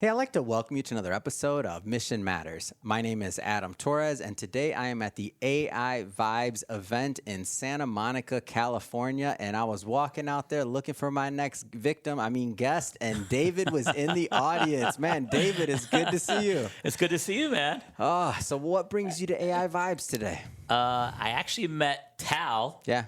Hey, I'd like to welcome you to another episode of Mission Matters. My name is Adam Torres, and today I am at the AI Vibes event in Santa Monica, California. And I was walking out there looking for my next guest, and David was in the audience. Man, David, it's good to see you. It's good to see you, man. So what brings you to AI Vibes today? I actually met Tal. Yeah.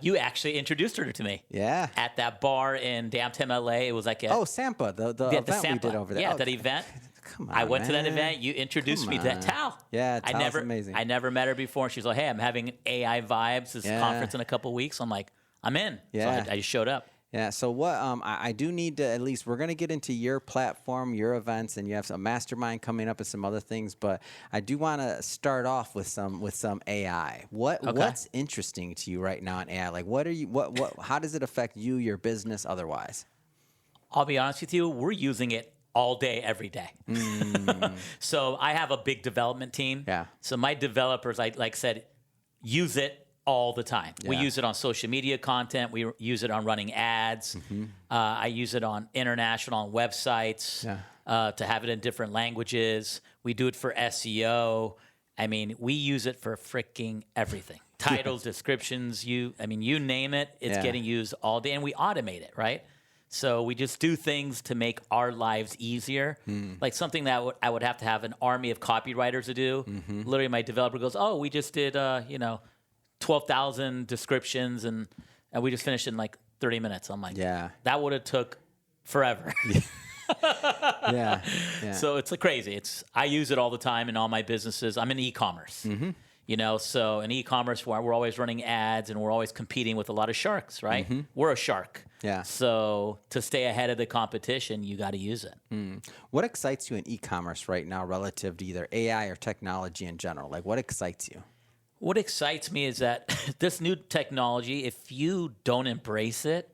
You actually introduced her to me. Yeah. At that bar in downtown LA. It was like Sampa, the event we did over there. Yeah, that event. Come on, I went to that man. event. You introduced me to that Tal. Yeah, Tal's amazing. I never met her before. She's like, hey, I'm having AI Vibes, this conference in a couple weeks. I'm like, I'm in. Yeah. So I just showed up. Yeah, so what I do need to, at least we're going to get into your platform, your events, and you have a mastermind coming up and some other things, but I do want to start off with some AI. What's interesting to you right now in AI? Like how does it affect you, your business, otherwise? I'll be honest with you, we're using it all day, every day. So I have a big development team. Yeah. So my developers, said, use it all the time. Yeah. We use it on social media content. We use it on running ads. I use it on international on websites to have it in different languages. We do it for SEO. I mean, we use it for freaking everything. Titles, descriptions, you name it, it's getting used all day. And we automate it, right? So we just do things to make our lives easier. Like something that I would have to have an army of copywriters to do. Literally, my developer goes, oh, we just did, 12,000 descriptions and we just finished in like 30 minutes. I'm like, that would have took forever. Yeah. So it's like crazy. I use it all the time in all my businesses. I'm in e-commerce. So in e-commerce, we're always running ads and we're always competing with a lot of sharks, right? We're a shark. Yeah. So to stay ahead of the competition, you got to use it. What excites you in e-commerce right now relative to either AI or technology in general? Like what excites you? What excites me is that this new technology, if you don't embrace it,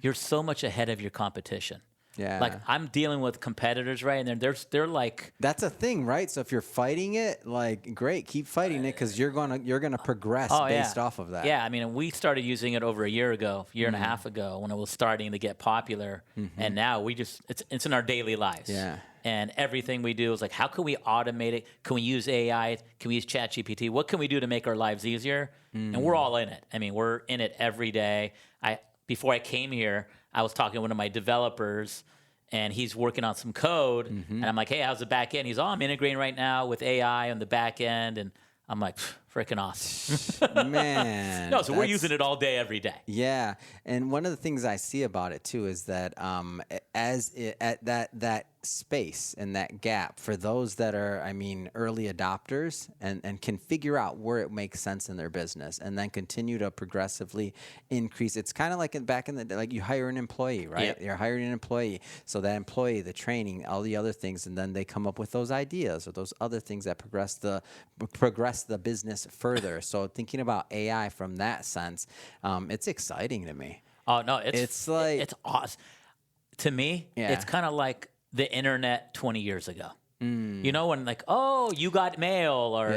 you're so much ahead of your competition. Yeah. Like I'm dealing with competitors, right? And they're like, that's a thing, right? So if you're fighting it, like great, keep fighting it because you're gonna progress based off of that. Yeah, I mean, we started using it over a year and a half ago when it was starting to get popular, and now it's in our daily lives. Yeah. And everything we do is like, how can we automate it? Can we use AI? Can we use ChatGPT? What can we do to make our lives easier? And we're all in it. I mean, we're in it every day. Before I came here, I was talking to one of my developers, and he's working on some code. And I'm like, hey, how's the back end? He's, I'm integrating right now with AI on the back end. And I'm like, freaking awesome. Man. No, so we're using it all day, every day. Yeah. And one of the things I see about it, too, is that at that space and that gap for those that are, early adopters and can figure out where it makes sense in their business and then continue to progressively increase. It's kind of like back in the day, like you hire an employee, right? Yep. You're hiring an employee. So that employee, the training, all the other things, and then they come up with those ideas or those other things that progress the business further. So thinking about AI from that sense, it's exciting to me. Oh, no, it's awesome. To me, it's kind of like the internet 20 years ago. When like, oh, you got mail, or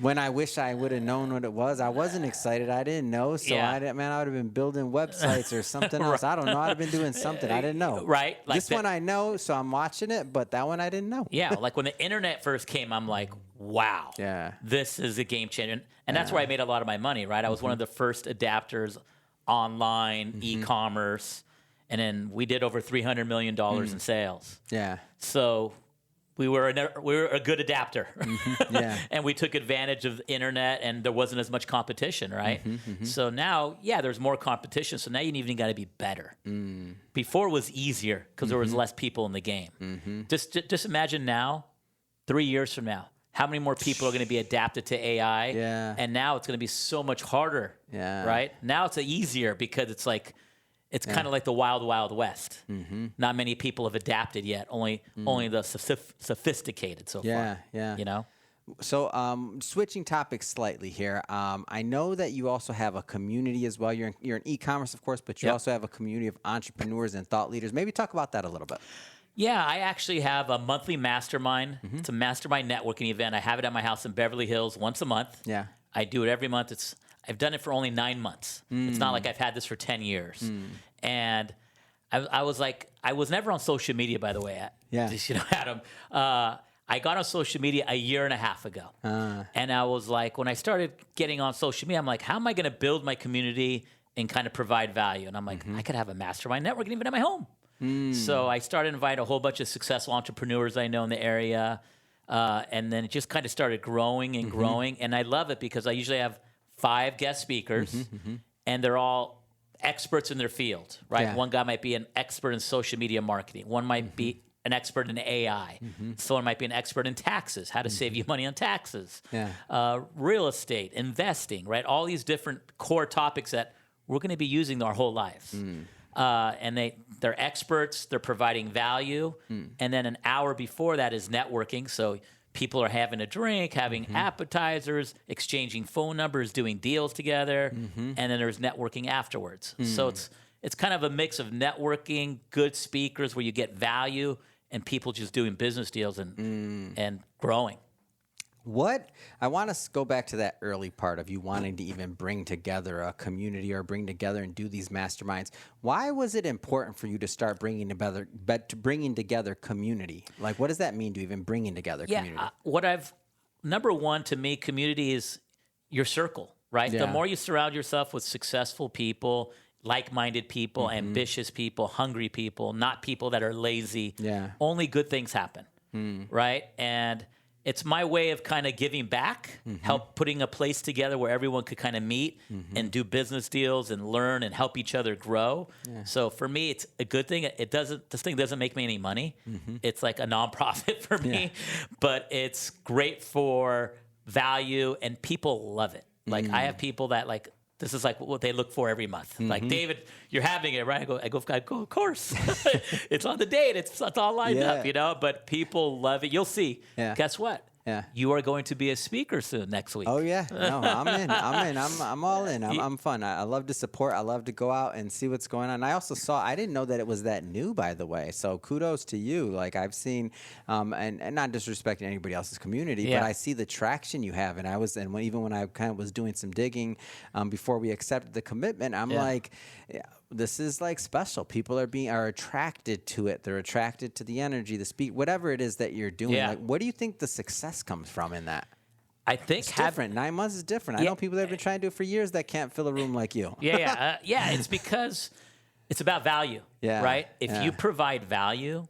when I wish I would have known what it was. I wasn't excited. I didn't know. So I would have been building websites or something else. I don't know. I'd have been doing something. I didn't know. Right. Like this one I know, so I'm watching it, but that one I didn't know. Yeah. Like when the internet first came, I'm like, wow. Yeah. This is a game changer. And that's where I made a lot of my money, right? I was one of the first adapters online, e-commerce. And then we did over $300 million in sales. Yeah. So we were a good adapter. Yeah. And we took advantage of the internet, and there wasn't as much competition, right? So now, there's more competition. So now you even got to be better. Before it was easier because there was less people in the game. Just imagine now, 3 years from now, how many more people are going to be adapted to AI? Yeah. And now it's going to be so much harder. Yeah. Right? Now it's easier because it's like, it's kind of like the wild, wild west. Not many people have adapted yet. Only the sophisticated so far. Yeah. So switching topics slightly here, I know that you also have a community as well. You're in e-commerce, of course, but you also have a community of entrepreneurs and thought leaders. Maybe talk about that a little bit. Yeah, I actually have a monthly mastermind. It's a mastermind networking event. I have it at my house in Beverly Hills once a month. Yeah. I do it every month. I've done it for only 9 months. It's not like I've had this for 10 years. And I was like, I was never on social media, by the way. Yeah. Just, Adam. I got on social media a year and a half ago. And I was like, when I started getting on social media, I'm like, how am I going to build my community and kind of provide value? And I'm like, I could have a mastermind network even at my home. So I started inviting a whole bunch of successful entrepreneurs I know in the area. And then it just kind of started growing and growing. And I love it because I usually have 5 guest speakers, and they're all experts in their field, right? Yeah. One guy might be an expert in social media marketing. One might be an expert in AI. Someone might be an expert in taxes, how to save you money on taxes. Real estate, investing, right? All these different core topics that we're going to be using our whole lives. And they're experts, they're providing value. And then an hour before that is networking. So people are having a drink, having appetizers, exchanging phone numbers, doing deals together. And then there's networking afterwards. So it's kind of a mix of networking, good speakers where you get value, and people just doing business deals and growing. What I want to go back to that early part of you wanting to even bring together a community or bring together and do these masterminds. Why was it important for you to start bringing together community? Like, what does that mean to even bringing together community? Number one to me, community is your circle, right? Yeah. The more you surround yourself with successful people, like-minded people, ambitious people, hungry people, not people that are lazy. Only good things happen, right? And it's my way of kind of giving back, help putting a place together where everyone could kind of meet and do business deals and learn and help each other grow. So for me, it's a good thing. This thing doesn't make me any money. It's like a nonprofit for me, but it's great for value and people love it. Like I have people that like, this is like what they look for every month. Like, David, you're having it, right? I go, of course. It's on the date. It's all lined up, But people love it. You'll see. Guess what? You are going to be a speaker soon next week. Oh yeah, no, I'm in. I'm all in. I'm fun. I love to support. I love to go out and see what's going on. I also I didn't know that it was that new, by the way. So kudos to you. Like I've seen, and not disrespecting anybody else's community, but I see the traction you have. And even when I kind of was doing some digging before we accepted the commitment, I'm like, this is like special. People are attracted to it. They're attracted to the energy, the speed, whatever it is that you're doing. Like, what do you think the success comes from in that? I think it's different. 9 months is different. I know people that have been trying to do it for years that can't fill a room like you. It's because it's about value, right? If you provide value,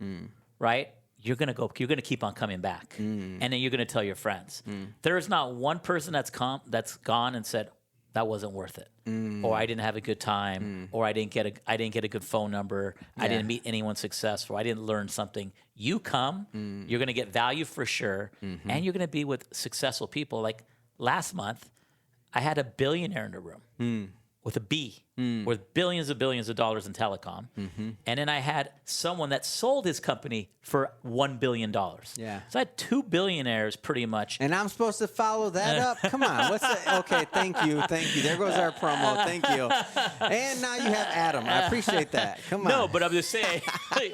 right, you're gonna keep on coming back, and then you're gonna tell your friends. There is not one person that's gone and said, that wasn't worth it, or I didn't have a good time, or I didn't get a good phone number, I didn't meet anyone successful, I didn't learn something. You come, you're going to get value for sure, and you're going to be with successful people. Like last month, I had a billionaire in the room with a B, worth billions of dollars in telecom, and then I had someone that sold his company for $1 billion. So I had 2 billionaires pretty much. And I'm supposed to follow that up? Come on. Okay, thank you. There goes our promo. Thank you. And now you have Adam. I appreciate that. Come on. No, but I'm just saying,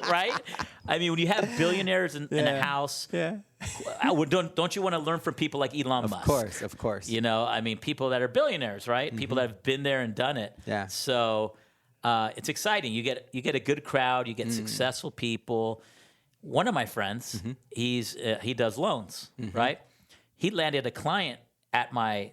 right? I mean, when you have billionaires in a house, don't you want to learn from people like Elon Musk? Of course. I mean, people that are billionaires, right? People that have been there and done it. So it's exciting. You get a good crowd. You get successful people. One of my friends, he does loans, right? He landed a client at my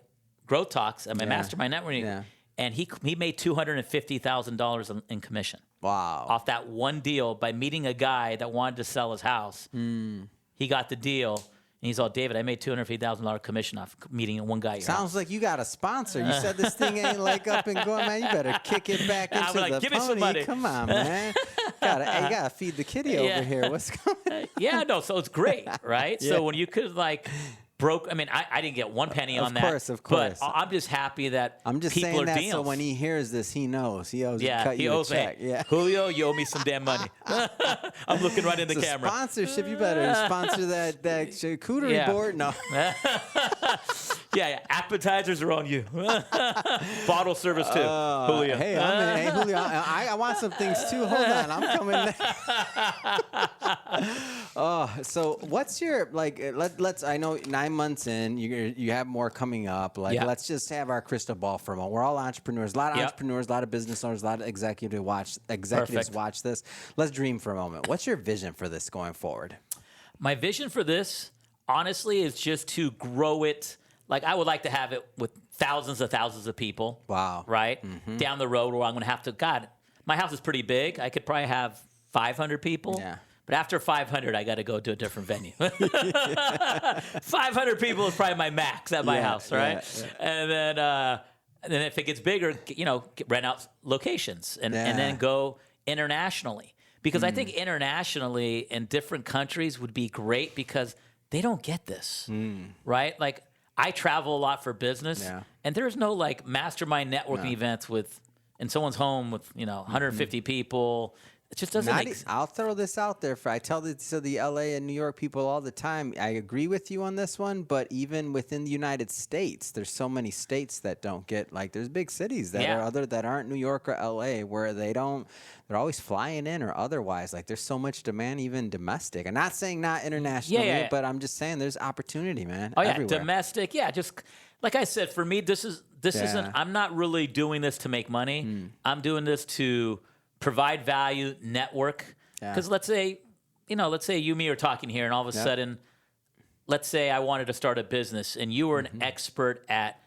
growth talks at my mastermind networking, and he made $250,000 in commission. Wow! Off that one deal by meeting a guy that wanted to sell his house. He got the deal, and he's all, David, I made $250,000 commission off meeting one guy. Sounds like you got a sponsor. You said this thing ain't like up and going, man. You better kick it back into the give pony. Me some money. Come on, man. You gotta feed the kitty over here. What's going on? So it's great, right? So when you could I didn't get one penny on that. Of course. But I'm just happy that I'm just people saying are that deals. so when he hears this, he knows. He owes you a check. Julio, you owe me some damn money. I'm looking right in the camera. Sponsorship, you better sponsor that charcuterie board. No. Appetizers are on you. Bottle service too, Julio. Hey, Julio, I want some things too. Hold on, I'm coming. Oh, so what's your like? Let's. I know 9 months in, you have more coming up. Like, Yeah. let's just have our crystal ball for a moment. We're all entrepreneurs. A lot of Yep. entrepreneurs, a lot of business owners, a lot of executives Perfect. watch this. Let's dream for a moment. What's your vision for this going forward? My vision for this, honestly, is just to grow it. Like, I would like to have it with thousands of people. Wow. Right? Down the road where I'm going to have to, God, my house is pretty big. I could probably have 500 people. Yeah. But after 500, I got to go to a different venue. 500 people is probably my max at my house, right? And then if it gets bigger, rent out locations and then go internationally. Because I think internationally in different countries would be great because they don't get this, right? Like, I travel a lot for business, and there's no like mastermind networking events in someone's home with 150 people. It just doesn't make sense. I'll throw this out there. I tell this to the LA and New York people all the time. I agree with you on this one, but even within the United States, there's so many states that don't get, like, there's big cities that aren't New York or LA where they're always flying in or otherwise. Like, there's so much demand, even domestic. I'm not saying not internationally, but I'm just saying there's opportunity, man. Oh yeah, everywhere. domestic. Yeah, just like I said, for me, this isn't. I'm not really doing this to make money. I'm doing this to provide value, network. Because let's say you and me are talking here, and all of a sudden, let's say I wanted to start a business, and you were an expert at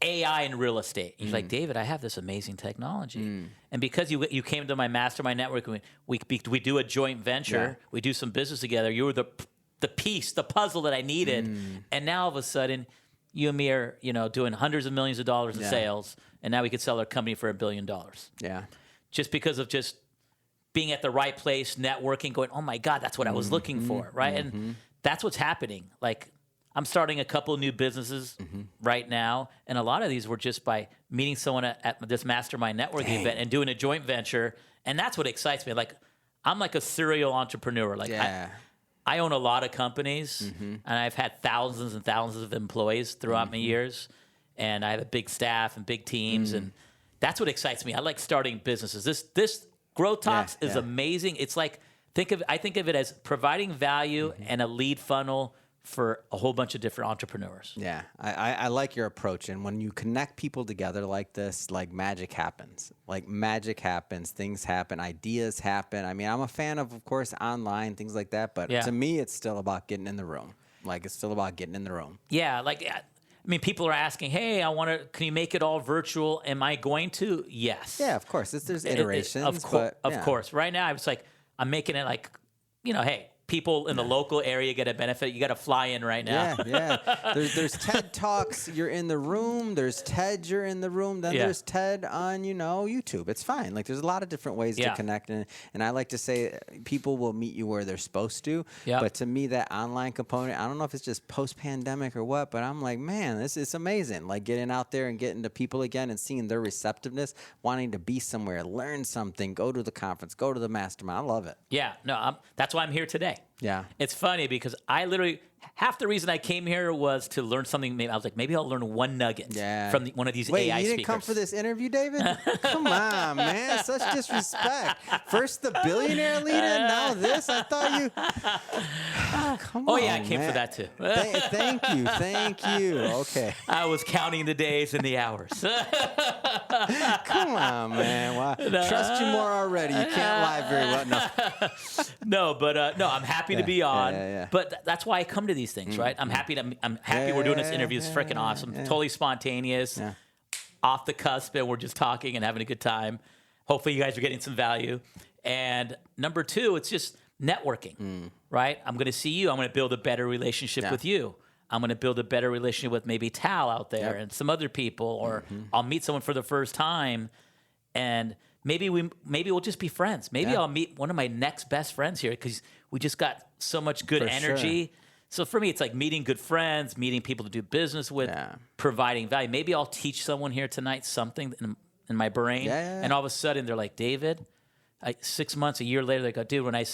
AI and real estate. He's like, David, I have this amazing technology, and because you came to my mastermind network, we do a joint venture, we do some business together. You were the piece, the puzzle that I needed, and now all of a sudden, you and me are doing hundreds of millions of dollars in sales, and now we could sell our company for $1 billion. Yeah. Just because of just being at the right place, networking, going, oh my God, that's what I was looking for, right? And that's what's happening. Like, I'm starting a couple of new businesses right now, and a lot of these were just by meeting someone at this mastermind networking event and doing a joint venture, and that's what excites me. Like, I'm like a serial entrepreneur. Like, I own a lot of companies, and I've had thousands and thousands of employees throughout my years, and I have a big staff and big teams, and that's what excites me. I like starting businesses. This Growth Talks is amazing. It's like, I think of it as providing value and a lead funnel for a whole bunch of different entrepreneurs. Yeah, I like your approach. And when you connect people together like this, like, magic happens. Like, magic happens, things happen, ideas happen. I mean, I'm a fan of course, online, things like that. But to me, it's still about getting in the room. Like, it's still about getting in the room. Yeah, like, I mean, people are asking, hey, can you make it all virtual? Am I going to? Yes. Yeah, of course. There's iterations. Of course. Right now, it's like, I'm making it like, hey, people in the local area get a benefit. You got to fly in right now. There's TED Talks. You're in the room. There's TED. You're in the room. Then there's TED on YouTube. It's fine. Like, there's a lot of different ways to connect, and I like to say people will meet you where they're supposed to. But to me, that online component, I don't know if it's just post-pandemic or what, but I'm like, man, this is amazing. Like, getting out there and getting to people again and seeing their receptiveness, wanting to be somewhere, learn something, go to the conference, go to the mastermind. I love it. Yeah, no, that's why I'm here today. Yeah. It's funny because I literally, half the reason I came here was to learn something. I was like, maybe I'll learn one nugget from one of these AI speakers. Wait, you didn't come for this interview, David? Come on, man. Such disrespect. First the billionaire leader, now this? I thought you... Come on, I came for that too. Thank you. Okay. I was counting the days and the hours. Come on, man. Wow. Trust you more already. You can't lie very well. No, but I'm happy to be on. But that's why I come to these things, right? I'm happy we're doing this interview. It's freaking awesome. Totally spontaneous, off the cusp, and we're just talking and having a good time. Hopefully, you guys are getting some value. And number two, it's just networking, right? I'm going to see you. I'm going to build a better relationship with you. I'm going to build a better relationship with maybe Tal out there and some other people, or I'll meet someone for the first time, and maybe we'll just be friends. Maybe I'll meet one of my next best friends here because we just got so much good energy. Sure. So for me, it's like meeting good friends, meeting people to do business with, providing value. Maybe I'll teach someone here tonight something in my brain, and all of a sudden they're like, David, 6 months, a year later, they go, dude, when I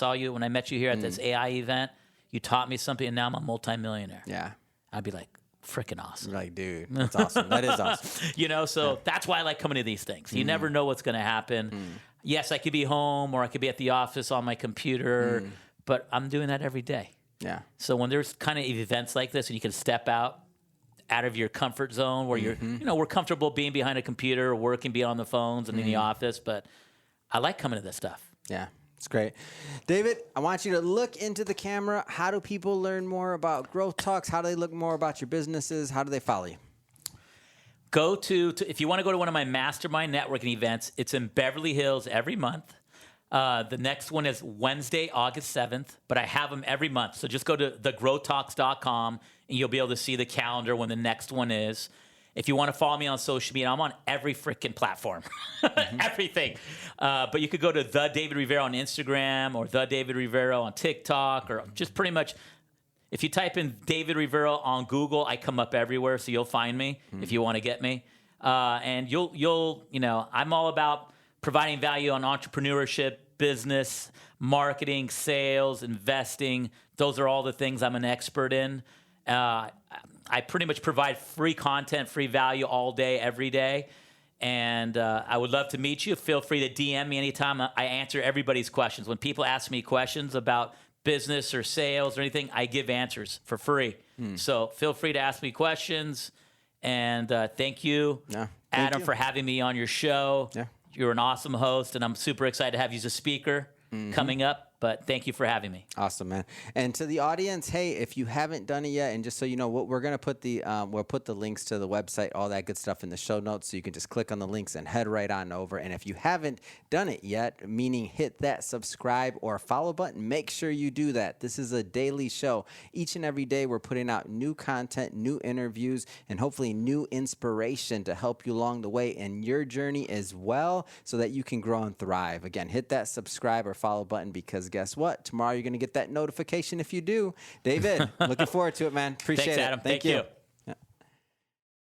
met you here at this AI event, you taught me something, and now I'm a multimillionaire. Yeah. I'd be like, freaking awesome. You're like, dude, that's awesome. That is awesome. So that's why I like coming to these things. You never know what's going to happen. Yes, I could be home, or I could be at the office on my computer, but I'm doing that every day. Yeah. So when there's kind of events like this and you can step out of your comfort zone where you're, we're comfortable being behind a computer, working, being on the phones and in the office, but I like coming to this stuff. Yeah, it's great. David, I want you to look into the camera. How do people learn more about Growth Talks? How do they look more about your businesses? How do they follow you? Go to if you want to go to one of my mastermind networking events, it's in Beverly Hills every month. The next one is Wednesday, August 7th, but I have them every month. So just go to thegrowtalks.com and you'll be able to see the calendar when the next one is. If you want to follow me on social media, I'm on every freaking platform, everything. But you could go to The David Rivero on Instagram or The David Rivero on TikTok, or just pretty much, if you type in David Rivero on Google, I come up everywhere, so you'll find me if you want to get me. And you'll I'm all about providing value on entrepreneurship, business, marketing, sales, investing. Those are all the things I'm an expert in. I pretty much provide free content, free value all day, every day. And I would love to meet you. Feel free to DM me anytime. I answer everybody's questions. When people ask me questions about business or sales or anything, I give answers for free. So feel free to ask me questions. And thank you, Adam, for having me on your show. Yeah. You're an awesome host, and I'm super excited to have you as a speaker coming up. But thank you for having me. Awesome, man. And to the audience, hey, if you haven't done it yet, and just so you know, what we're gonna put we'll put the links to the website, all that good stuff in the show notes, so you can just click on the links and head right on over. And if you haven't done it yet, meaning hit that subscribe or follow button, make sure you do that. This is a daily show. Each and every day, we're putting out new content, new interviews, and hopefully new inspiration to help you along the way in your journey as well, so that you can grow and thrive. Again, hit that subscribe or follow button, because guess what? Tomorrow you're going to get that notification if you do. David, looking forward to it, man. Appreciate Thanks, Adam. it. Thank you.